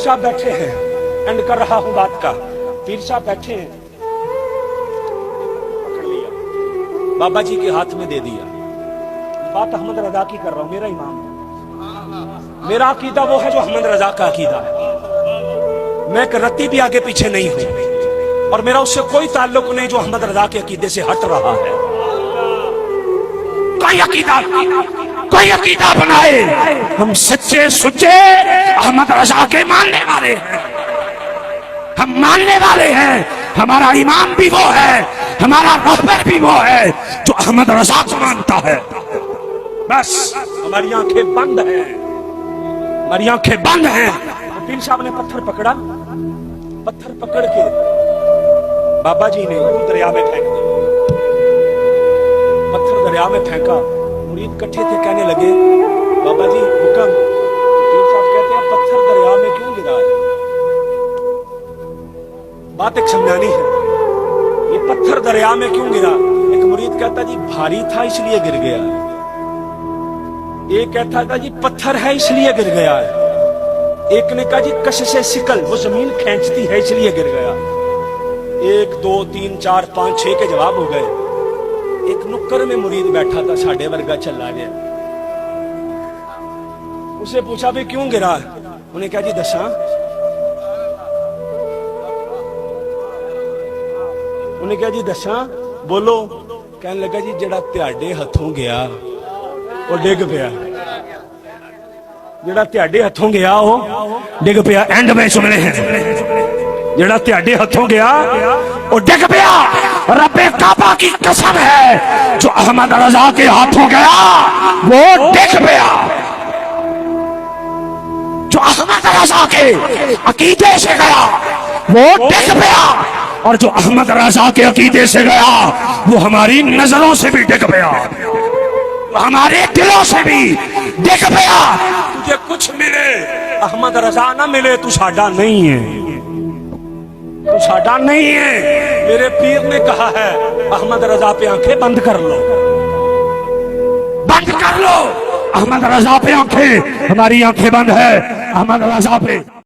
साहब बैठे हैं, एंड कर रहा हूं बात का। पीर साहब बैठे हैं, पकड़ लिया, बाबा जी के हाथ में दे दिया। बात अहमद रजा की कर रहा हूं, मेरा इमाम है, मेरा अकीदा वो है जो अहमद रजा का अकीदा है। मैं एक रत्ती भी आगे पीछे नहीं हूं और मेरा उससे कोई ताल्लुक नहीं जो अहमद रजा के अकीदे से हट रहा है। कोई अकीदा बनाए, हम सच्चे सुच्चे अहमद रजा के मानने वाले हैं, हम मानने वाले हैं। हमारा इमाम भी वो है, हमारा रहबर भी वो है जो अहमद रजा को मानता है। बस हमारी आंखें बंद हैं, हमारी आंखें बंद हैं। तो पीर साहब ने पत्थर पकड़ा, पत्थर पकड़ के बाबा जी ने दरिया में फेंक दिया। पत्थर दरिया में फेंका, मुरीद इकट्ठे थे, कहने लगे बाबा जी हुक्म। पीर साहब कहते हैं पत्थर दरिया में क्यों गिरा है? बात एक समझानी है, ये पत्थर दरिया में क्यों गिरा? एक मुरीद कहता जी भारी था इसलिए गिर गया, एक कहता था जी पत्थर है इसलिए गिर गया है, एक ने कहा जी कश से सिकल, वो जमीन खींचती है इसलिए गिर गया। 1 2 3 4 5 6 के जवाब हो गए। एक नुक्कर में मुरीद बैठा था, साढ़े वर्गा चला गया, उसे पूछा भी क्यों गिरा? उन्हें कहा जी दसा। उन्हें कहा जी दसा, बोलो। कहने लगा जी जेड़ा त्याडे हथों गया वो डिग पिया, जेड़ा त्याडे हथों गया वो डिग पिया। एंड में सुनने हैं, जेड़ा त्याडे हथों गया वो डिग पिया। रब्बे काबा की कसम है जो अहमद रजा के हाथों गया वो डिग पिया। जो अहमद रजा के अकीदे से गया वो डिग पिया, और जो अहमद रजा के अकीदे से गया वो हमारी नजरों से भी डिग पिया, हमारे दिलों से भी डिग पिया। तुझे कुछ मिले अहमद रजा ना मिले, तू साडा नहीं है, तू साडा नहीं है। मेरे पीर ने कहा है अहमद रजा पे आंखें बंद कर लो, बंद कर लो। अहमद रजा पे आंखें, हमारी आंखें बंद है अहमद रजा पे।